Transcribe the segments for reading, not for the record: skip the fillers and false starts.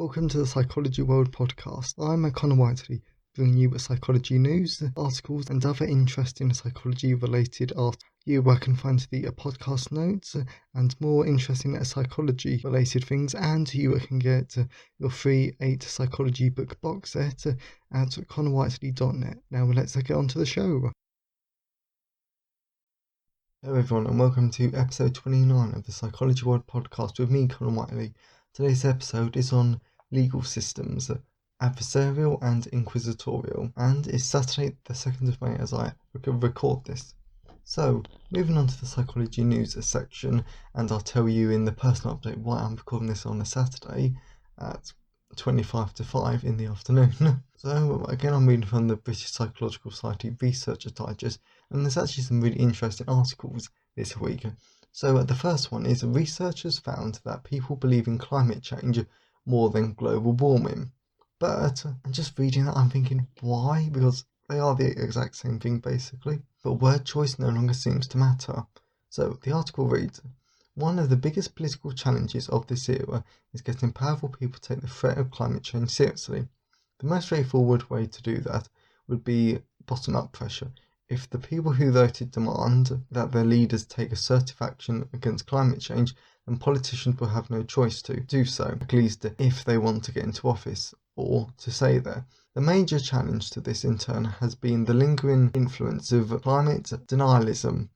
Welcome to the Psychology World podcast. I'm Connor Whiteley, bringing you psychology news, articles, and other interesting psychology-related articles. Where I can find the podcast notes and more interesting psychology-related things, and you can get your free 8 psychology book box set at connorwhiteley.net. Now let's get on to the show. Hello everyone, and welcome to episode 29 of the Psychology World podcast with me, Connor Whiteley. Today's episode is on legal systems, adversarial and inquisitorial, and it's Saturday the 2nd of May as I record this. So, moving on to the psychology news section, and I'll tell you in the personal update why I'm recording this on a Saturday at 25 to 5 in the afternoon. So, again, I'm reading from the British Psychological Society Researcher Digest, and there's actually some really interesting articles this week. So, the first one is researchers found that people believe in climate change more than global warming. But, I'm just reading that, I'm thinking, why? Because they are the exact same thing basically, but word choice no longer seems to matter. So the article reads, one of the biggest political challenges of this era is getting powerful people to take the threat of climate change seriously. The most straightforward way to do that would be bottom-up pressure. If the people who voted demand that their leaders take assertive action against climate change, then politicians will have no choice to do so, at least if they want to get into office or to stay there. The major challenge to this in turn has been the lingering influence of climate denialism,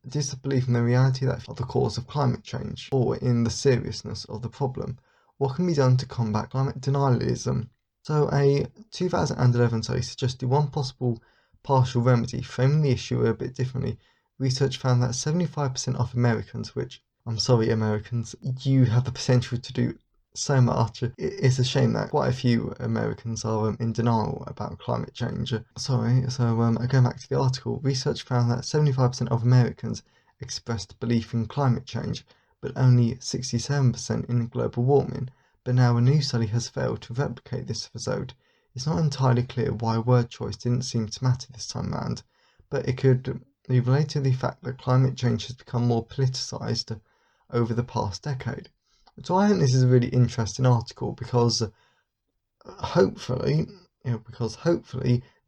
disbelief in the reality that is the cause of climate change, or in the seriousness of the problem. What can be done to combat climate denialism? So a 2011 study suggested one possible partial remedy, framing the issue a bit differently. Research found that 75% of Americans, which, I'm sorry Americans, you have the potential to do so much. It's a shame that quite a few Americans are in denial about climate change. Going back to the article, research found that 75% of Americans expressed belief in climate change, but only 67% in global warming. But now a new study has failed to replicate this result. It's not entirely clear why word choice didn't seem to matter this time round, but it could be related to the fact that climate change has become more politicised over the past decade. So I think this is a really interesting article because hopefully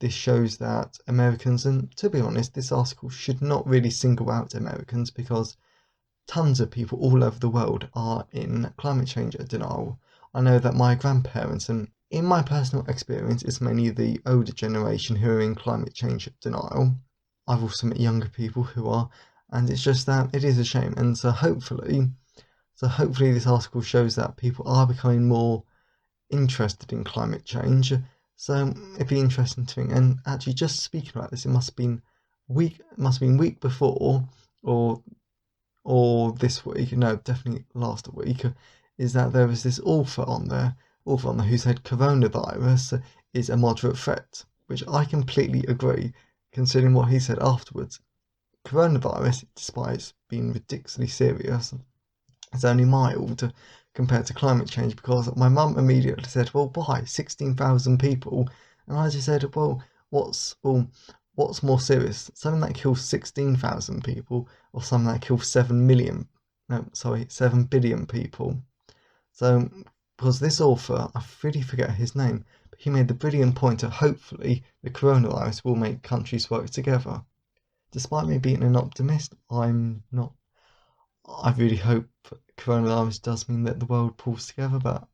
this shows that Americans, and to be honest, this article should not really single out Americans because tons of people all over the world are in climate change denial. I know that my grandparents, and in my personal experience, it's mainly the older generation who are in climate change denial. I've also met younger people who are, and it's just that it is a shame. And so hopefully this article shows that people are becoming more interested in climate change. So it'd be interesting to think. And actually, just speaking about this, it must have been week before or this week. No, definitely last week. Is that there was this author on there who said coronavirus is a moderate threat, which I completely agree, considering what he said afterwards. Coronavirus, despite being ridiculously serious, is only mild compared to climate change, because my mum immediately said, well, why 16,000 people? And I just said, well, what's more serious, something that kills 16,000 people or something that kills 7 billion people? So because this author, I really forget his name, but he made the brilliant point that hopefully the coronavirus will make countries work together. Despite me being an optimist, I'm not. I really hope coronavirus does mean that the world pulls together, but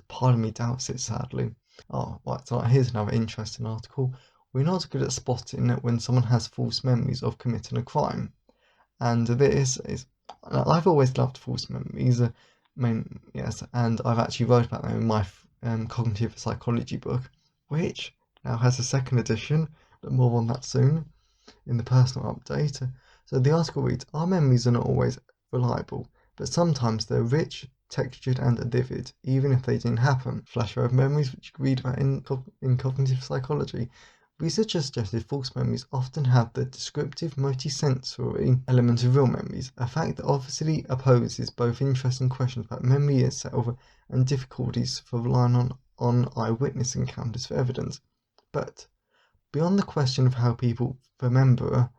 part of me doubts it, sadly. Oh, right, so here's another interesting article. We're not good at spotting when someone has false memories of committing a crime. And this is, I've always loved false memories, yes, and I've actually wrote about them in my cognitive psychology book, which now has a second edition, but more on that soon in the personal update. So the article reads, our memories are not always reliable, but sometimes they're rich, textured and vivid, even if they didn't happen. Flashback memories, which you can read about in cognitive psychology. Researchers suggested false memories often have the descriptive multisensory element of real memories, a fact that obviously opposes both interesting questions about memory itself and difficulties for relying on eyewitness encounters for evidence. But beyond the question of how people remember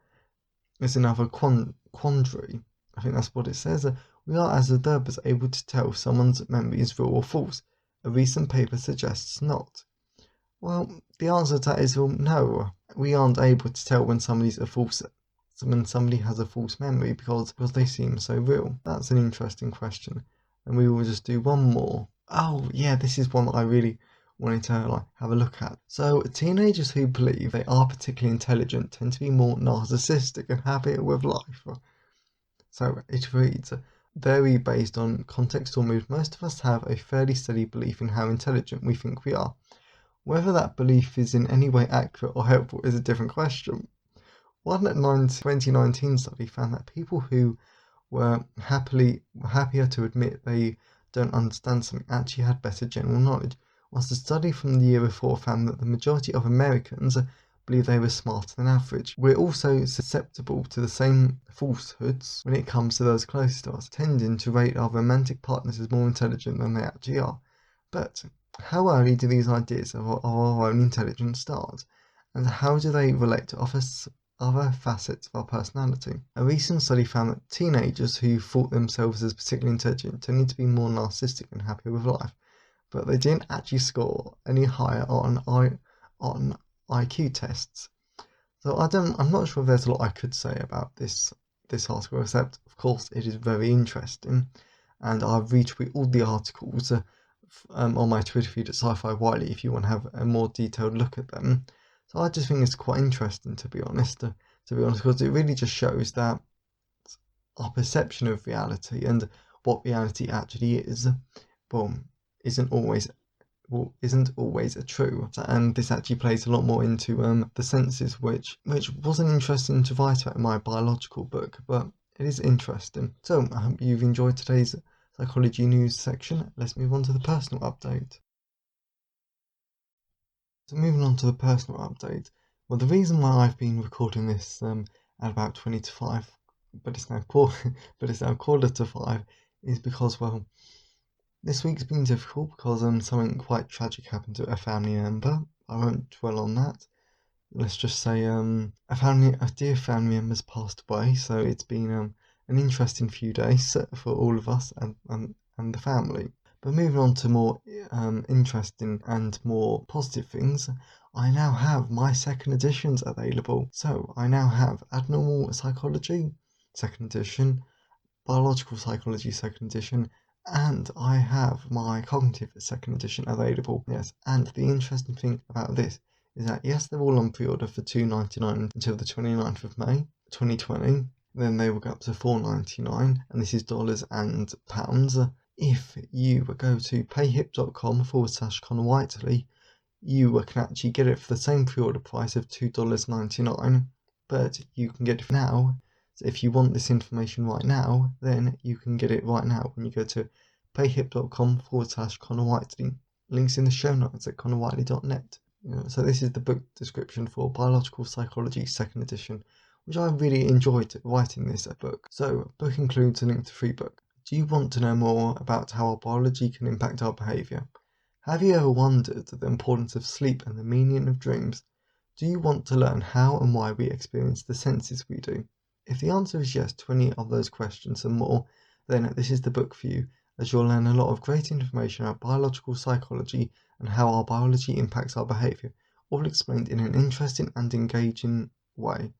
is another quandary. I think that's what it says. We are, as observers, able to tell if someone's memory is real or false, A recent paper suggests not. Well, the answer to that is well, no. We aren't able to tell when somebody has a false memory because they seem so real. That's an interesting question. And we will just do one more. Oh yeah, this is one that I really wanted to have a look at. So teenagers who believe they are particularly intelligent tend to be more narcissistic and happier with life. So it reads, vary based on context or mood. Most of us have a fairly steady belief in how intelligent we think we are. Whether that belief is in any way accurate or helpful is a different question. One 2019 study found that people who were happier to admit they don't understand something actually had better general knowledge, whilst a study from the year before found that the majority of Americans believe they were smarter than average. We're also susceptible to the same falsehoods when it comes to those closest to us, tending to rate our romantic partners as more intelligent than they actually are. But how early do these ideas of our own intelligence start? And how do they relate to other facets of our personality? A recent study found that teenagers who thought themselves as particularly intelligent tended to be more narcissistic and happier with life, but they didn't actually score any higher on IQ tests. So I'm not sure if there's a lot I could say about this article, except of course it is very interesting, and I'll retweet all the articles on my Twitter feed at Sci-Fi Wiley if you want to have a more detailed look at them. So I just think it's quite interesting, to be honest, because it really just shows that our perception of reality and what reality actually is, well, isn't always true. And this actually plays a lot more into the senses, which wasn't interesting to write about in my biological book, but it is interesting. So I hope you've enjoyed today's psychology news section. Let's move on to the personal update. So moving on to the personal update. Well, the reason why I've been recording this at about 20 to 5, but it's now quarter to 5, is because, well, this week's been difficult because something quite tragic happened to a family member. I won't dwell on that. Let's just say a dear family member's passed away, so it's been an interesting few days for all of us and the family. But moving on to more interesting and more positive things, I now have my second editions available. So I now have Abnormal Psychology, second edition, Biological Psychology, second edition, and I have my Cognitive second edition available. Yes, and the interesting thing about this is that yes, they're all on pre-order for $2.99 until the 29th of May 2020. Then they will go up to $4.99, and this is dollars and pounds. If you go to payhip.com/Connor Whiteley, you can actually get it for the same pre-order price of $2.99, but you can get it now. So if you want this information right now, then you can get it right now when you go to payhip.com/Connor Whiteley. Links in the show notes at connorwhiteley.net. So this is the book description for Biological Psychology 2nd edition, which I really enjoyed writing this book. So, book includes a link to free book. Do you want to know more about how our biology can impact our behaviour? Have you ever wondered the importance of sleep and the meaning of dreams? Do you want to learn how and why we experience the senses we do? If the answer is yes to any of those questions and more, then this is the book for you, as you'll learn a lot of great information about biological psychology and how our biology impacts our behaviour, all explained in an interesting and engaging way.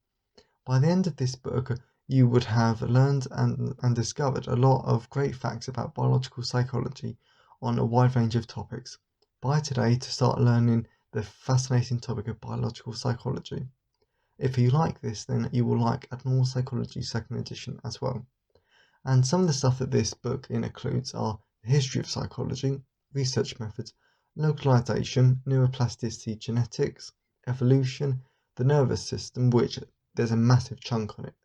By the end of this book, you would have learned and discovered a lot of great facts about biological psychology on a wide range of topics. Buy today to start learning the fascinating topic of biological psychology. If you like this, then you will like Abnormal Psychology 2nd edition as well. And some of the stuff that this book includes are the history of psychology, research methods, localization, neuroplasticity, genetics, evolution, the nervous system, which there's a massive chunk on it.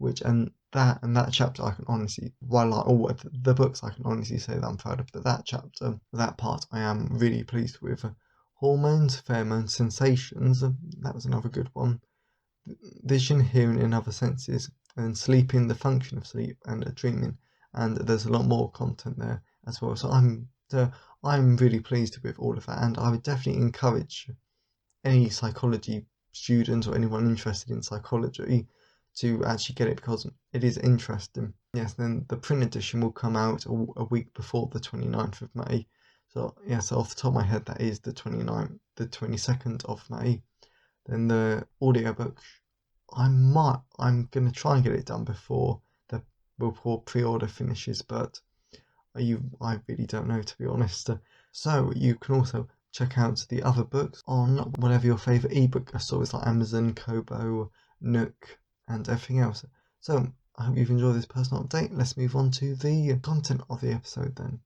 That chapter I can honestly, while like all the books, I can honestly say that I'm proud of. But that chapter, that part, I am really pleased with. Hormones, pheromones, sensations, that was another good one. Vision, hearing, and other senses, and then sleeping, the function of sleep, and dreaming. And there's a lot more content there as well. So I'm really pleased with all of that, and I would definitely encourage any psychology students or anyone interested in psychology to actually get it because it is interesting. Yes, then the print edition will come out a week before the 29th of May. So yeah, so off the top of my head, that is the 22nd of May. Then the audiobook, I'm gonna try and get it done before pre-order finishes, but I really don't know, to be honest. So you can also check out the other books on whatever your favourite ebook stores like Amazon, Kobo, Nook, and everything else. So I hope you've enjoyed this personal update. Let's move on to the content of the episode then.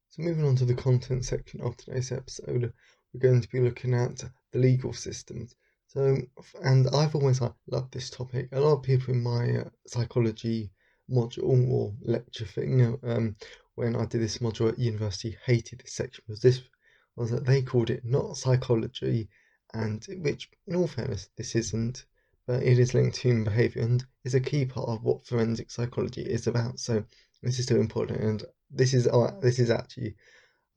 So moving on to the content section of today's episode, we're going to be looking at the legal systems. So, and I've always loved this topic. A lot of people in my psychology module or lecture thing, when I did this module at university, hated this section because this was that they called it not psychology, and which, in all fairness, this isn't, but it is linked to human behaviour and is a key part of what forensic psychology is about. So this is still important, and this is actually,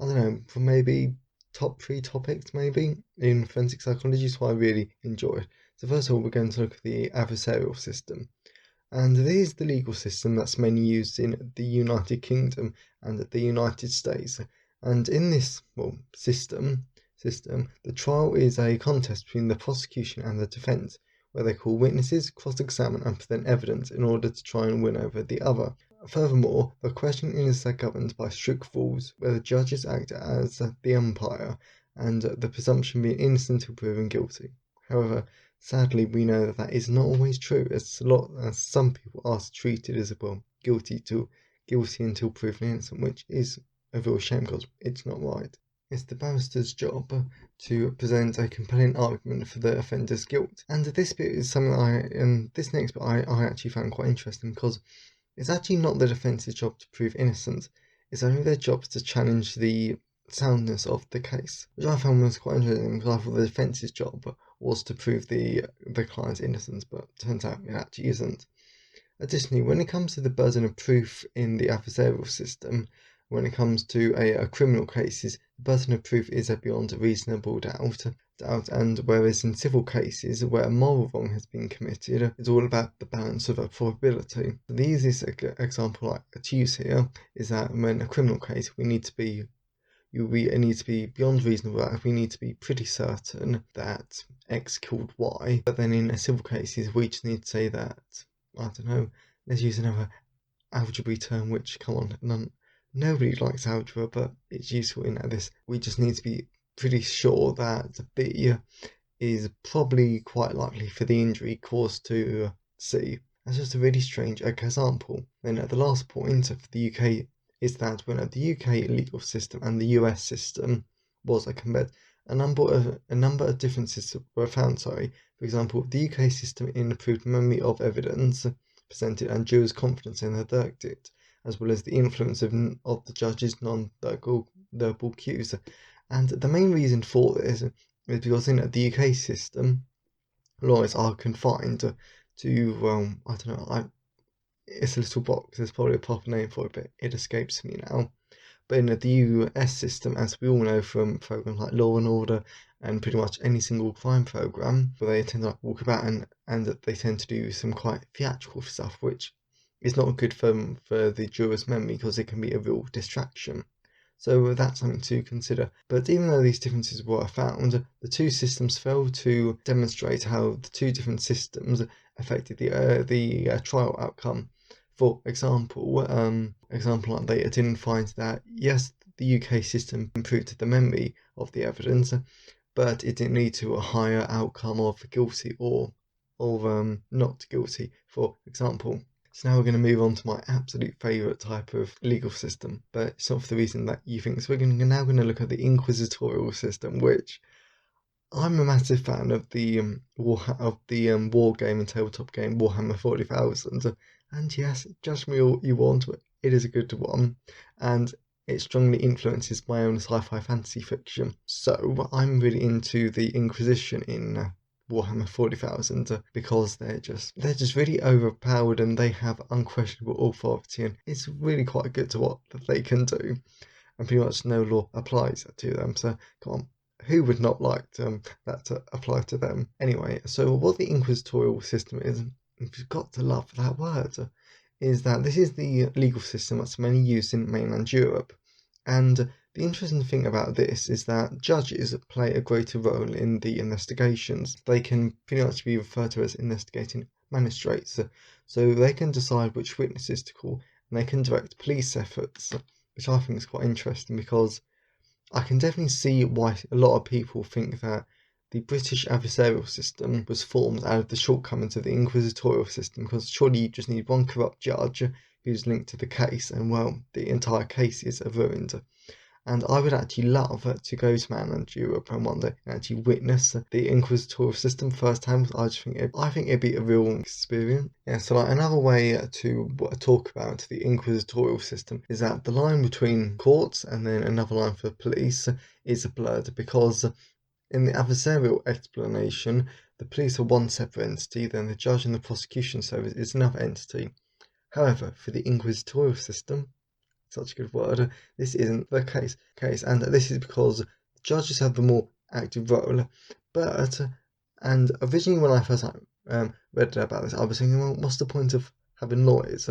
I don't know, for maybe top 3 topics maybe in forensic psychology, so I really enjoy it. So first of all, we're going to look at the adversarial system. And this is the legal system that's mainly used in the United Kingdom and the United States. And in this system, the trial is a contest between the prosecution and the defence, where they call witnesses, cross-examine and present evidence in order to try and win over the other. Furthermore, the questionings are governed by strict rules, where the judges act as the umpire, and the presumption being innocent until proven guilty. However, sadly, we know that is not always true, as some people are treated as guilty until proven innocent, which is a real shame because it's not right. It's the barrister's job to present a compelling argument for the offender's guilt, and this bit is something this next bit I actually found quite interesting because it's actually not the defence's job to prove innocence. It's only their job to challenge the soundness of the case, which I found was quite interesting because I thought the defence's job was to prove the client's innocence, but turns out it actually isn't. Additionally, when it comes to the burden of proof in the adversarial system, when it comes to a criminal cases, the burden of proof is a beyond a reasonable doubt, and whereas in civil cases where a moral wrong has been committed, it's all about the balance of a probability. The easiest example to use here is that when a criminal case, it needs to be beyond reasonable doubt. We need to be pretty certain that X killed Y. But then in a civil cases, we just need to say that, I don't know, let's use another algebra term, which, come on, nobody likes algebra, but it's useful in this. We just need to be pretty sure that B is probably quite likely for the injury caused to C. That's just a really strange example. Then at the last point for the UK is that when the UK legal system and the US system was compared, a number of differences were found. For example, the UK system improved memory of evidence presented and jurors' confidence in the verdict, as well as the influence of the judge's non-verbal cues. And the main reason for this is because in the UK system, lawyers are confined to, I don't know, it's a little box, there's probably a proper name for it, but it escapes me now. But in the US system, as we all know from programs like Law and Order and pretty much any single crime program, where they tend to walk about and they tend to do some quite theatrical stuff, which is not good for the juror's memory because it can be a real distraction. So that's something to consider. But even though these differences were found, the two systems failed to demonstrate how the two different systems affected the trial outcome. For example, like they didn't find that, yes, the UK system improved the memory of the evidence, but it didn't lead to a higher outcome of guilty or not guilty, for example. So now we're going to move on to my absolute favourite type of legal system, but it's not for the reason that you think. So we're now going to look at the inquisitorial system, which I'm a massive fan of the war game and tabletop game Warhammer 40,000. And yes, judge me all you want, but it is a good one, and it strongly influences my own sci-fi fantasy fiction. So I'm really into the Inquisition in Warhammer 40,000 because they're just really overpowered and they have unquestionable authority, and it's really quite good to what they can do, and pretty much no law applies to them. So come on, who would not like that to apply to them? Anyway, so what the inquisitorial system is, you've got to love that word. is that this is the legal system that's mainly used in mainland Europe. And the interesting thing about this is that judges play a greater role in the investigations. They can pretty much be referred to as investigating magistrates. So they can decide which witnesses to call and they can direct police efforts, which I think is quite interesting because I can definitely see why a lot of people think that the British adversarial system was formed out of the shortcomings of the inquisitorial system, because surely you just need one corrupt judge who's linked to the case, and well, the entire case is ruined. And I would actually love to go to mainland Europe and one day actually witness the inquisitorial system firsthand. I think it'd be a real experience. Yeah, so like another way to talk about the inquisitorial system is that the line between courts and then another line for police is blurred, because in the adversarial explanation, the police are one separate entity, then the judge and the prosecution service is another entity. However, for the inquisitorial system, such a good word, this isn't the case, and this is because judges have the more active role. And originally when I first read about this, I was thinking, well, what's the point of having lawyers?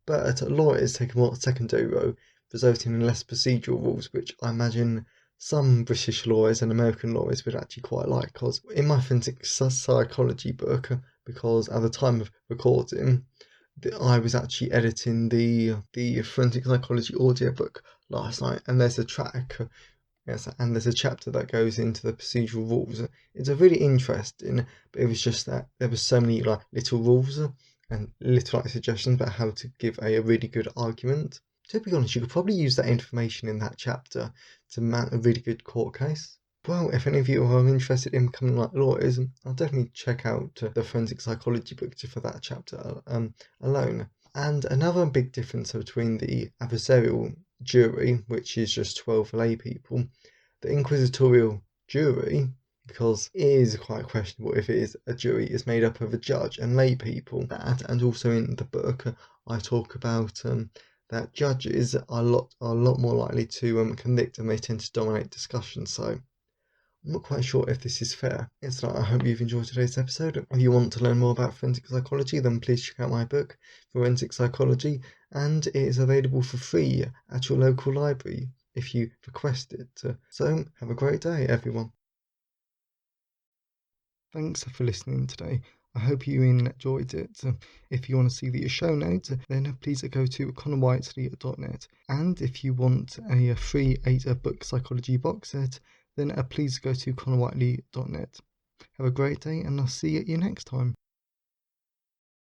But lawyers take a more secondary role, resulting in less procedural rules, which I imagine some British lawyers and American lawyers would actually quite like. Because in my forensic psychology book, because at the time of recording, I was actually editing the forensic psychology audiobook last night, and there's a track, yes, and there's a chapter that goes into the procedural rules. It's a really interesting, but it was just that there were so many like little rules and little like suggestions about how to give a really good argument. To be honest, you could probably use that information in that chapter to mount a really good court case. Well, if any of you are interested in becoming like lawyers, I'll definitely check out the forensic psychology book for that chapter alone. And another big difference between the adversarial jury, which is just 12 lay people, the inquisitorial jury, because it is quite questionable if it is a jury, is made up of a judge and lay people. That, and also in the book, I talk about that judges are a lot more likely to convict, and they tend to dominate discussion. So I'm not quite sure if this is fair. I hope you've enjoyed today's episode. If you want to learn more about forensic psychology, then please check out my book, Forensic Psychology, and it is available for free at your local library if you request it. So have a great day, everyone. Thanks for listening today. I hope you enjoyed it. If you want to see the show notes, then please go to connorwhiteley.net. And if you want a free 8-book psychology box set, then please go to connorwhiteley.net. Have a great day, and I'll see you next time.